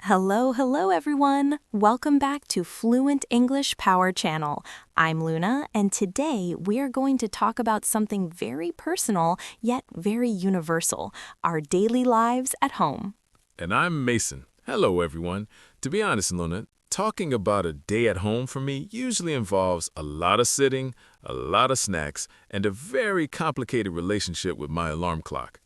Hello everyone! Welcome back to Fluent English Power channel. I'm Luna, and today we are going to talk about something very personal yet very universal, our daily lives at home. And I'm Mason. Hello, everyone. To be honest, Luna, talking about a day at home for me usually involves a lot of sitting, a lot of snacks, and a very complicated relationship with my alarm clock.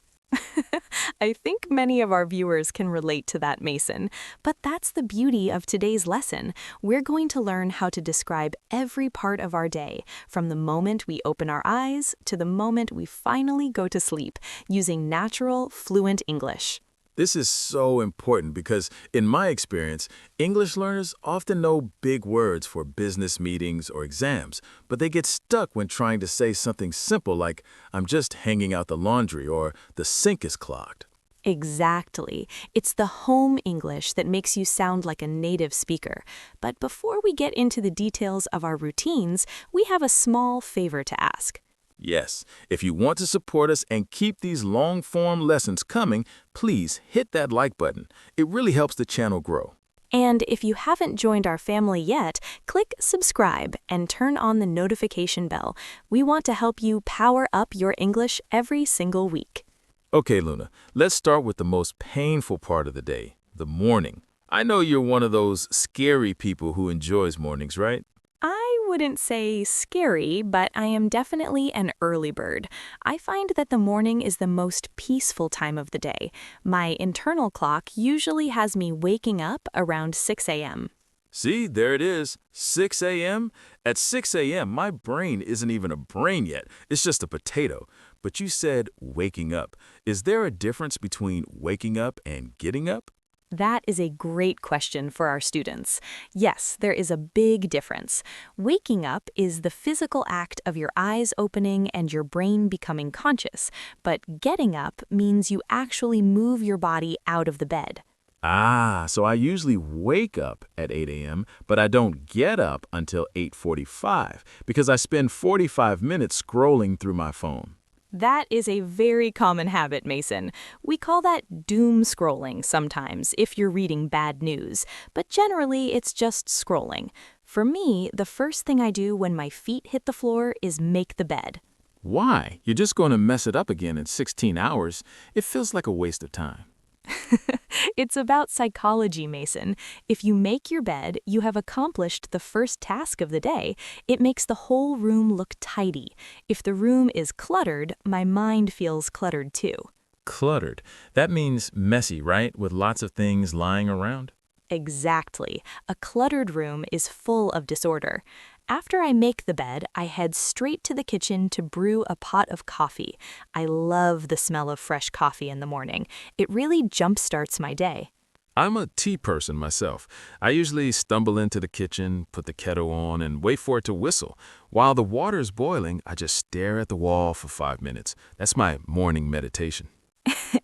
I think many of our viewers can relate to that, Mason. But that's the beauty of today's lesson. We're going to learn how to describe every part of our day, from the moment we open our eyes to the moment we finally go to sleep, using natural, fluent English. This is so important because, in my experience, English learners often know big words for business meetings or exams, but they get stuck when trying to say something simple like, I'm just hanging out the laundry or the sink is clogged. Exactly. It's the home English that makes you sound like a native speaker. But before we get into the details of our routines, we have a small favor to ask. Yes, if you want to support us and keep these long-form lessons coming, please hit that like button. It really helps the channel grow. And if you haven't joined our family yet, click subscribe and turn on the notification bell. We want to help you power up your English every single week. Okay, Luna, let's start with the most painful part of the day, the morning. I know you're one of those scary people who enjoys mornings, right? I wouldn't say scary, but I am definitely an early bird. I find that the morning is the most peaceful time of the day. My internal clock usually has me waking up around 6 a.m. See, there it is, 6 a.m. At 6 a.m., my brain isn't even a brain yet. It's just a potato. But you said waking up. Is there a difference between waking up and getting up? That is a great question for our students. Yes, there is a big difference. Waking up is the physical act of your eyes opening and your brain becoming conscious, but getting up means you actually move your body out of the bed. Ah, so I usually wake up at 8 a.m., but I don't get up until 8:45 because I spend 45 minutes scrolling through my phone. That is a very common habit, Mason. We call that doom scrolling sometimes if you're reading bad news, but generally it's just scrolling. For me, the first thing I do when my feet hit the floor is make the bed. Why? You're just going to mess it up again in 16 hours. It feels like a waste of time. It's about psychology, Mason. If you make your bed, you have accomplished the first task of the day. It makes the whole room look tidy. If the room is cluttered, my mind feels cluttered too. Cluttered. That means messy, right? With lots of things lying around? Exactly. A cluttered room is full of disorder. After I make the bed, I head straight to the kitchen to brew a pot of coffee. I love the smell of fresh coffee in the morning. It really jumpstarts my day. I'm a tea person myself. I usually stumble into the kitchen, put the kettle on, and wait for it to whistle. While the water is boiling, I just stare at the wall for 5 minutes. That's my morning meditation.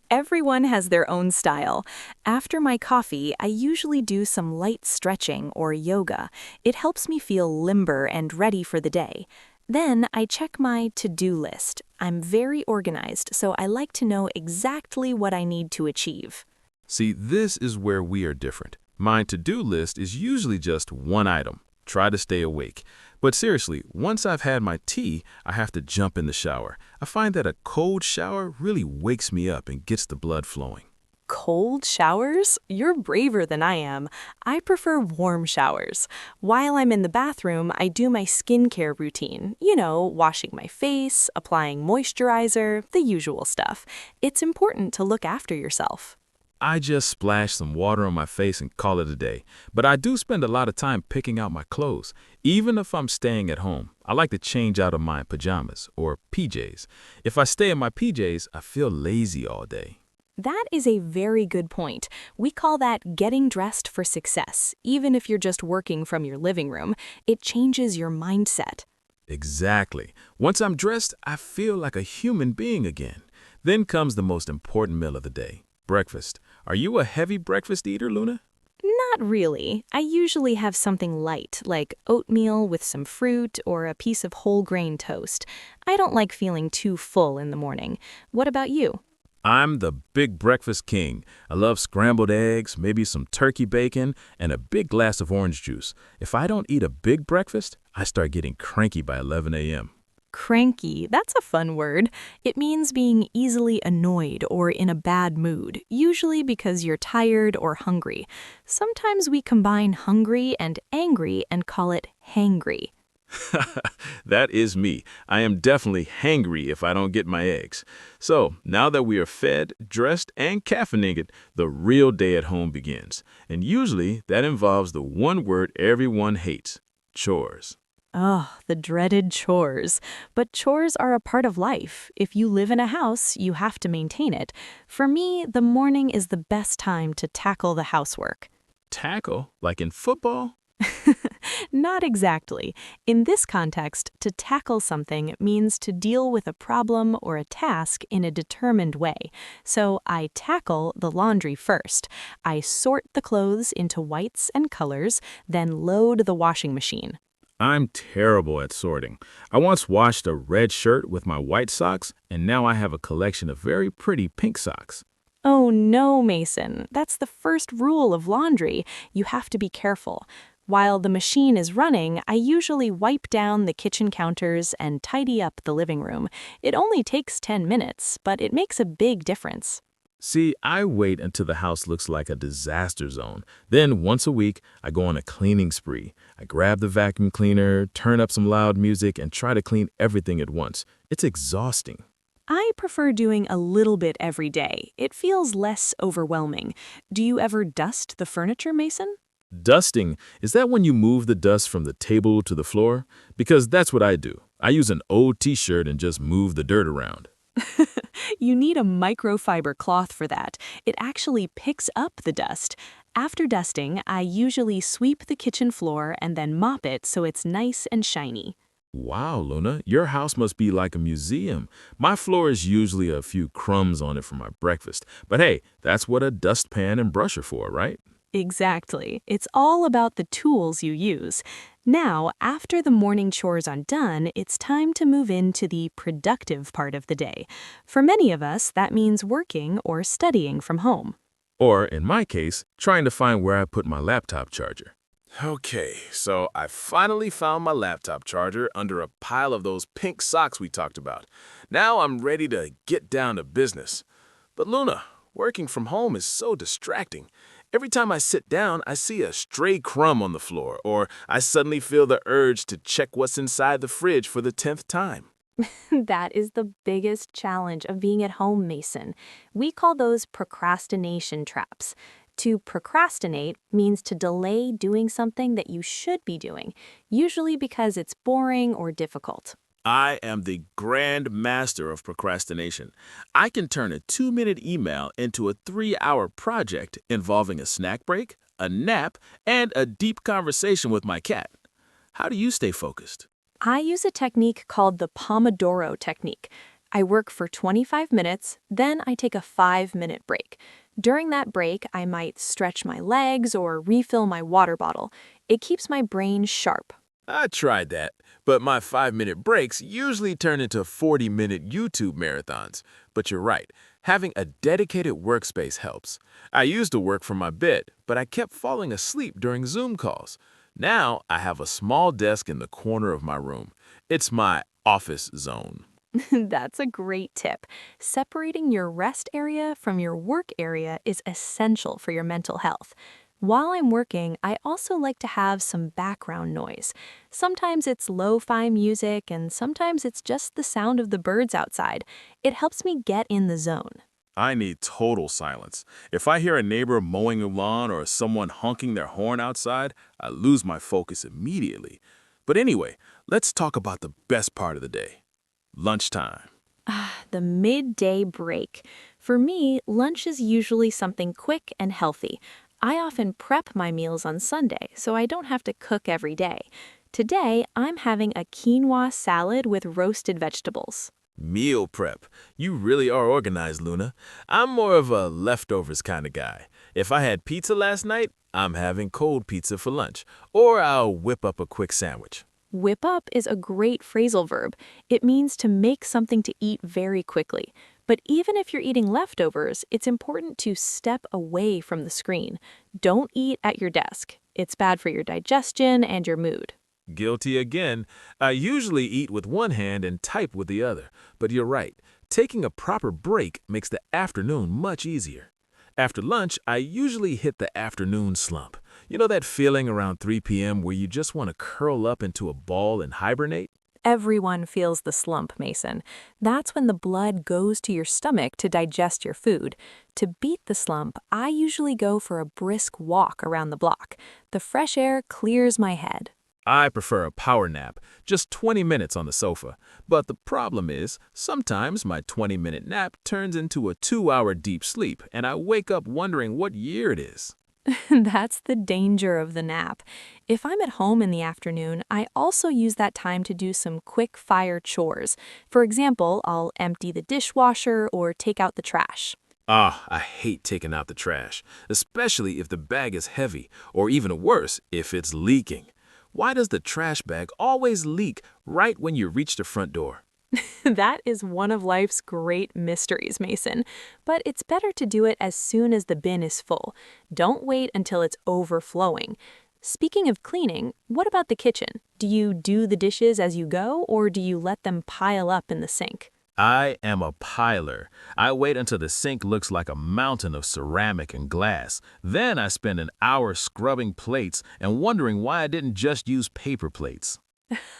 Everyone has their own style. After my coffee, I usually do some light stretching or yoga. It helps me feel limber and ready for the day. Then I check my to-do list. I'm very organized, so I like to know exactly what I need to achieve. See, this is where we are different. My to-do list is usually just one item. Try to stay awake. But seriously, once I've had my tea, I have to jump in the shower. I find that a cold shower really wakes me up and gets the blood flowing. Cold showers? You're braver than I am. I prefer warm showers. While I'm in the bathroom, I do my skincare routine. Washing my face, applying moisturizer, the usual stuff. It's important to look after yourself. I just splash some water on my face and call it a day. But I do spend a lot of time picking out my clothes. Even if I'm staying at home, I like to change out of my pajamas or PJs. If I stay in my PJs, I feel lazy all day. That is a very good point. We call that getting dressed for success. Even if you're just working from your living room, it changes your mindset. Exactly. Once I'm dressed, I feel like a human being again. Then comes the most important meal of the day, breakfast. Are you a heavy breakfast eater, Luna? Not really. I usually have something light, like oatmeal with some fruit or a piece of whole grain toast. I don't like feeling too full in the morning. What about you? I'm the big breakfast king. I love scrambled eggs, maybe some turkey bacon, and a big glass of orange juice. If I don't eat a big breakfast, I start getting cranky by 11 a.m. Cranky, that's a fun word. It means being easily annoyed or in a bad mood, usually because you're tired or hungry. Sometimes we combine hungry and angry and call it hangry. That is me. I am definitely hangry if I don't get my eggs. So, now that we are fed, dressed, and caffeinated, the real day at home begins. And usually, that involves the one word everyone hates, chores. Oh, the dreaded chores. But chores are a part of life. If you live in a house, you have to maintain it. For me, the morning is the best time to tackle the housework. Tackle? Like in football? Not exactly. In this context, to tackle something means to deal with a problem or a task in a determined way. So I tackle the laundry first. I sort the clothes into whites and colors, then load the washing machine. I'm terrible at sorting. I once washed a red shirt with my white socks, and now I have a collection of very pretty pink socks. Oh no, Mason. That's the first rule of laundry. You have to be careful. While the machine is running, I usually wipe down the kitchen counters and tidy up the living room. It only takes 10 minutes, but it makes a big difference. See, I wait until the house looks like a disaster zone. Then, once a week, I go on a cleaning spree. I grab the vacuum cleaner, turn up some loud music, and try to clean everything at once. It's exhausting. I prefer doing a little bit every day. It feels less overwhelming. Do you ever dust the furniture, Mason? Dusting, is that when you move the dust from the table to the floor? Because that's what I do. I use an old t-shirt and just move the dirt around. You need a microfiber cloth for that. It actually picks up the dust. After dusting, I usually sweep the kitchen floor and then mop it so it's nice and shiny. Wow, Luna, your house must be like a museum. My floor is usually a few crumbs on it for my breakfast. But hey, that's what a dustpan and brush are for, right? Exactly. It's all about the tools you use. Now, after the morning chores are done, it's time to move into the productive part of the day. For many of us, that means working or studying from home. Or, in my case, trying to find where I put my laptop charger. Okay, so I finally found my laptop charger under a pile of those pink socks we talked about. Now I'm ready to get down to business. But Luna, working from home is so distracting. Every time I sit down, I see a stray crumb on the floor, or I suddenly feel the urge to check what's inside the fridge for the 10th time. That is the biggest challenge of being at home, Mason. We call those procrastination traps. To procrastinate means to delay doing something that you should be doing, usually because it's boring or difficult. I am the grand master of procrastination. I can turn a 2-minute email into a 3-hour project involving a snack break, a nap, and a deep conversation with my cat. How do you stay focused? I use a technique called the Pomodoro technique. I work for 25 minutes, then I take a 5-minute break. During that break, I might stretch my legs or refill my water bottle. It keeps my brain sharp. I tried that, but my 5-minute breaks usually turn into 40-minute YouTube marathons. But you're right, having a dedicated workspace helps. I used to work from my bed, but I kept falling asleep during Zoom calls. Now I have a small desk in the corner of my room. It's my office zone. That's a great tip. Separating your rest area from your work area is essential for your mental health. While I'm working, I also like to have some background noise. Sometimes it's lo-fi music, and sometimes it's just the sound of the birds outside. It helps me get in the zone. I need total silence. If I hear a neighbor mowing a lawn or someone honking their horn outside, I lose my focus immediately. But anyway, let's talk about the best part of the day. Lunchtime. The midday break. For me, lunch is usually something quick and healthy. I often prep my meals on Sunday, so I don't have to cook every day. Today, I'm having a quinoa salad with roasted vegetables. Meal prep. You really are organized, Luna. I'm more of a leftovers kind of guy. If I had pizza last night, I'm having cold pizza for lunch, or I'll whip up a quick sandwich. Whip up is a great phrasal verb. It means to make something to eat very quickly. But even if you're eating leftovers, it's important to step away from the screen. Don't eat at your desk. It's bad for your digestion and your mood. Guilty again. I usually eat with one hand and type with the other, but you're right. Taking a proper break makes the afternoon much easier. After lunch, I usually hit the afternoon slump. You know that feeling around 3 p.m. where you just want to curl up into a ball and hibernate? Everyone feels the slump, Mason. That's when the blood goes to your stomach to digest your food. To beat the slump, I usually go for a brisk walk around the block. The fresh air clears my head. I prefer a power nap, just 20 minutes on the sofa. But the problem is, sometimes my 20-minute nap turns into a 2-hour deep sleep, and I wake up wondering what year it is. That's the danger of the nap. If I'm at home in the afternoon, I also use that time to do some quick-fire chores. For example, I'll empty the dishwasher or take out the trash. I hate taking out the trash, especially if the bag is heavy, or even worse, if it's leaking. Why does the trash bag always leak right when you reach the front door? That is one of life's great mysteries, Mason. But it's better to do it as soon as the bin is full. Don't wait until it's overflowing. Speaking of cleaning, what about the kitchen? Do you do the dishes as you go, or do you let them pile up in the sink? I am a piler. I wait until the sink looks like a mountain of ceramic and glass. Then I spend an hour scrubbing plates and wondering why I didn't just use paper plates.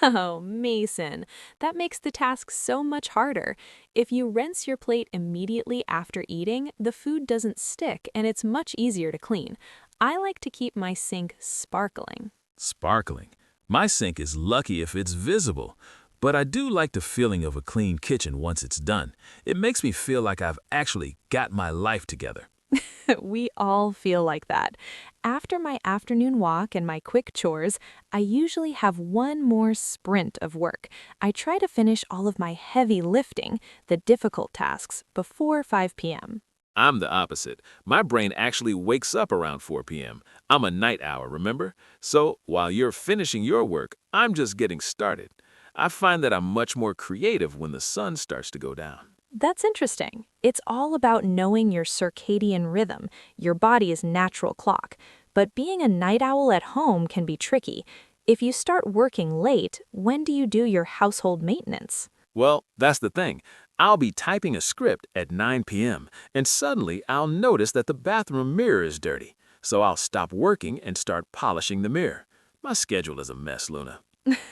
Oh, Mason, that makes the task so much harder. If you rinse your plate immediately after eating, the food doesn't stick and it's much easier to clean. I like to keep my sink sparkling. Sparkling. My sink is lucky if it's visible. But I do like the feeling of a clean kitchen once it's done. It makes me feel like I've actually got my life together. We all feel like that. After my afternoon walk and my quick chores, I usually have one more sprint of work. I try to finish all of my heavy lifting, the difficult tasks, before 5 p.m. I'm the opposite. My brain actually wakes up around 4 p.m. I'm a night owl, remember? So while you're finishing your work, I'm just getting started. I find that I'm much more creative when the sun starts to go down. That's interesting. It's all about knowing your circadian rhythm, your body's natural clock. But being a night owl at home can be tricky. If you start working late, when do you do your household maintenance? Well, that's the thing. I'll be typing a script at 9 p.m. and suddenly I'll notice that the bathroom mirror is dirty. So I'll stop working and start polishing the mirror. My schedule is a mess, Luna.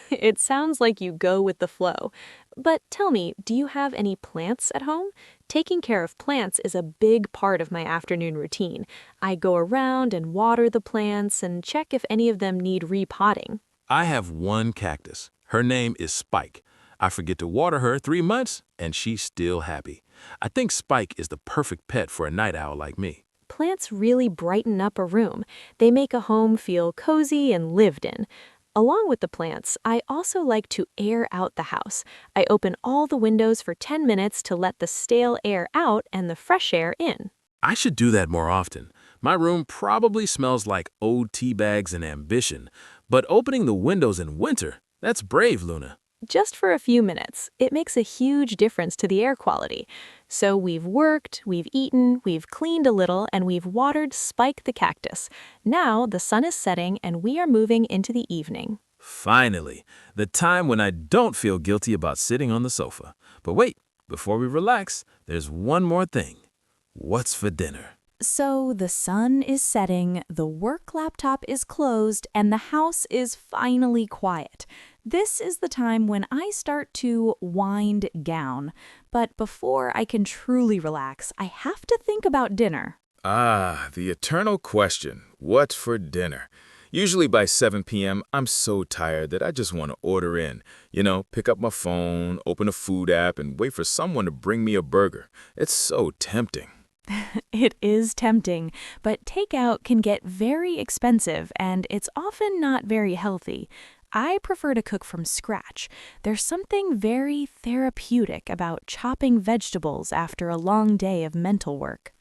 It sounds like you go with the flow. But tell me, do you have any plants at home? Taking care of plants is a big part of my afternoon routine. I go around and water the plants and check if any of them need repotting. I have one cactus. Her name is Spike. I forget to water her 3 months, and she's still happy. I think Spike is the perfect pet for a night owl like me. Plants really brighten up a room. They make a home feel cozy and lived in. Along with the plants, I also like to air out the house. I open all the windows for 10 minutes to let the stale air out and the fresh air in. I should do that more often. My room probably smells like old tea bags and ambition, but opening the windows in winter, that's brave, Luna. Just for a few minutes, it makes a huge difference to the air quality. So we've worked, we've eaten, we've cleaned a little, and we've watered Spike the cactus. Now the sun is setting and we are moving into the evening. Finally, the time when I don't feel guilty about sitting on the sofa. But wait, before we relax, there's one more thing. What's for dinner? So the sun is setting, the work laptop is closed, and the house is finally quiet. This is the time when I start to wind down. But before I can truly relax, I have to think about dinner. The eternal question. What's for dinner? Usually by 7 p.m., I'm so tired that I just want to order in. Pick up my phone, open a food app, and wait for someone to bring me a burger. It's so tempting. It is tempting, but takeout can get very expensive and it's often not very healthy. I prefer to cook from scratch. There's something very therapeutic about chopping vegetables after a long day of mental work.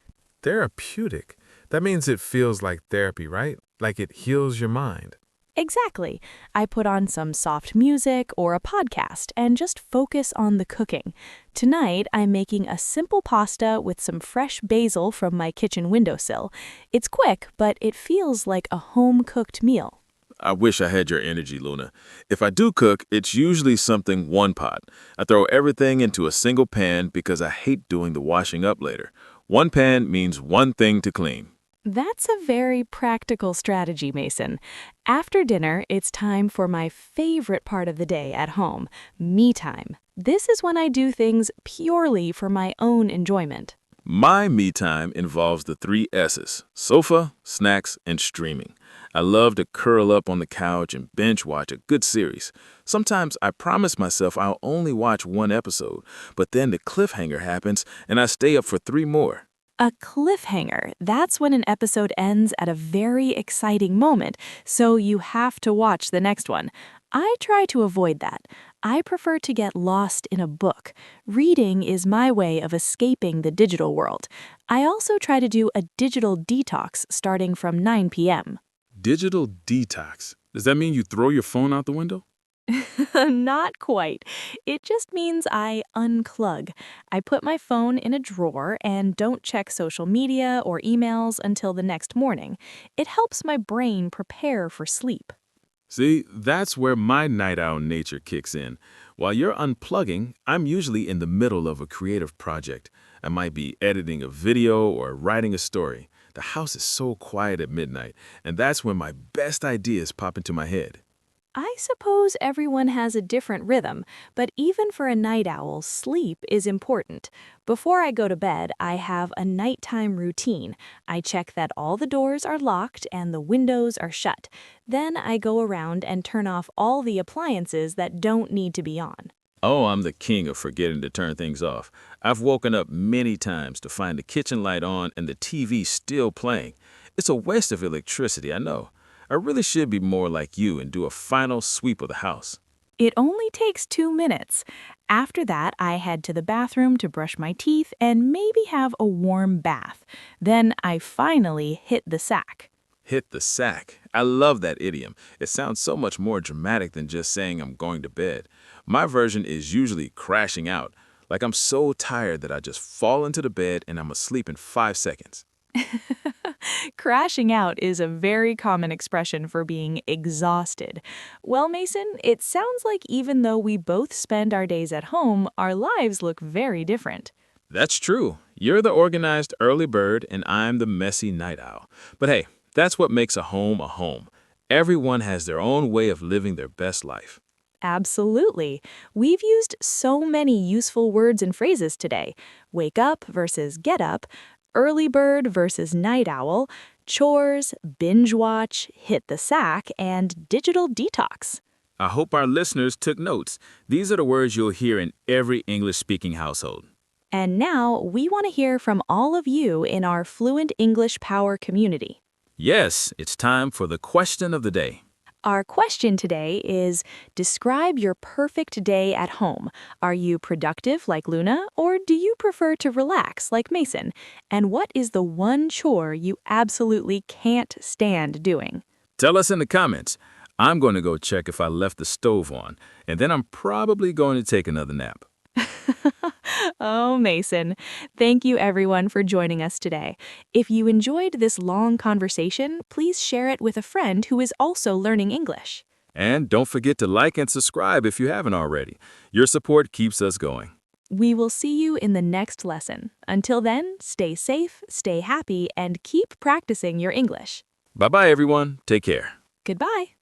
Therapeutic? That means it feels like therapy, right? Like it heals your mind. Exactly. I put on some soft music or a podcast and just focus on the cooking. Tonight, I'm making a simple pasta with some fresh basil from my kitchen windowsill. It's quick, but it feels like a home-cooked meal. I wish I had your energy, Luna. If I do cook, it's usually something one pot. I throw everything into a single pan because I hate doing the washing up later. One pan means one thing to clean. That's a very practical strategy, Mason. After dinner, it's time for my favorite part of the day at home, me time. This is when I do things purely for my own enjoyment. My me time involves the three S's: sofa, snacks, and streaming. I love to curl up on the couch and binge watch a good series. Sometimes I promise myself I'll only watch one episode, but then the cliffhanger happens and I stay up for three more. A cliffhanger, that's when an episode ends at a very exciting moment, so you have to watch the next one. I try to avoid that. I prefer to get lost in a book. Reading is my way of escaping the digital world. I also try to do a digital detox starting from 9 p.m. Digital detox. Does that mean you throw your phone out the window? Not quite. It just means I unplug. I put my phone in a drawer and don't check social media or emails until the next morning. It helps my brain prepare for sleep. See, that's where my night owl nature kicks in. While you're unplugging, I'm usually in the middle of a creative project. I might be editing a video or writing a story. The house is so quiet at midnight, and that's when my best ideas pop into my head. I suppose everyone has a different rhythm, but even for a night owl, sleep is important. Before I go to bed, I have a nighttime routine. I check that all the doors are locked and the windows are shut. Then I go around and turn off all the appliances that don't need to be on. Oh, I'm the king of forgetting to turn things off. I've woken up many times to find the kitchen light on and the TV still playing. It's a waste of electricity, I know. I really should be more like you and do a final sweep of the house. It only takes 2 minutes. After that, I head to the bathroom to brush my teeth and maybe have a warm bath. Then I finally hit the sack. Hit the sack. I love that idiom. It sounds so much more dramatic than just saying I'm going to bed. My version is usually crashing out, like I'm so tired that I just fall into the bed and I'm asleep in 5 seconds. Crashing out is a very common expression for being exhausted. Well, Mason, it sounds like even though we both spend our days at home, our lives look very different. That's true. You're the organized early bird and I'm the messy night owl. But hey, that's what makes a home a home. Everyone has their own way of living their best life. Absolutely. We've used so many useful words and phrases today. Wake up versus get up, early bird versus night owl, chores, binge watch, hit the sack, and digital detox. I hope our listeners took notes. These are the words you'll hear in every English-speaking household. And now we want to hear from all of you in our Fluent English Power community. Yes, it's time for the question of the day. Our question today is, describe your perfect day at home. Are you productive like Luna, or do you prefer to relax like Mason? And what is the one chore you absolutely can't stand doing? Tell us in the comments. I'm going to go check if I left the stove on, and then I'm probably going to take another nap. Oh, Mason. Thank you everyone for joining us today. If you enjoyed this long conversation, please share it with a friend who is also learning English. And don't forget to like and subscribe if you haven't already. Your support keeps us going. We will see you in the next lesson. Until then, stay safe, stay happy, and keep practicing your English. Bye-bye, everyone. Take care. Goodbye.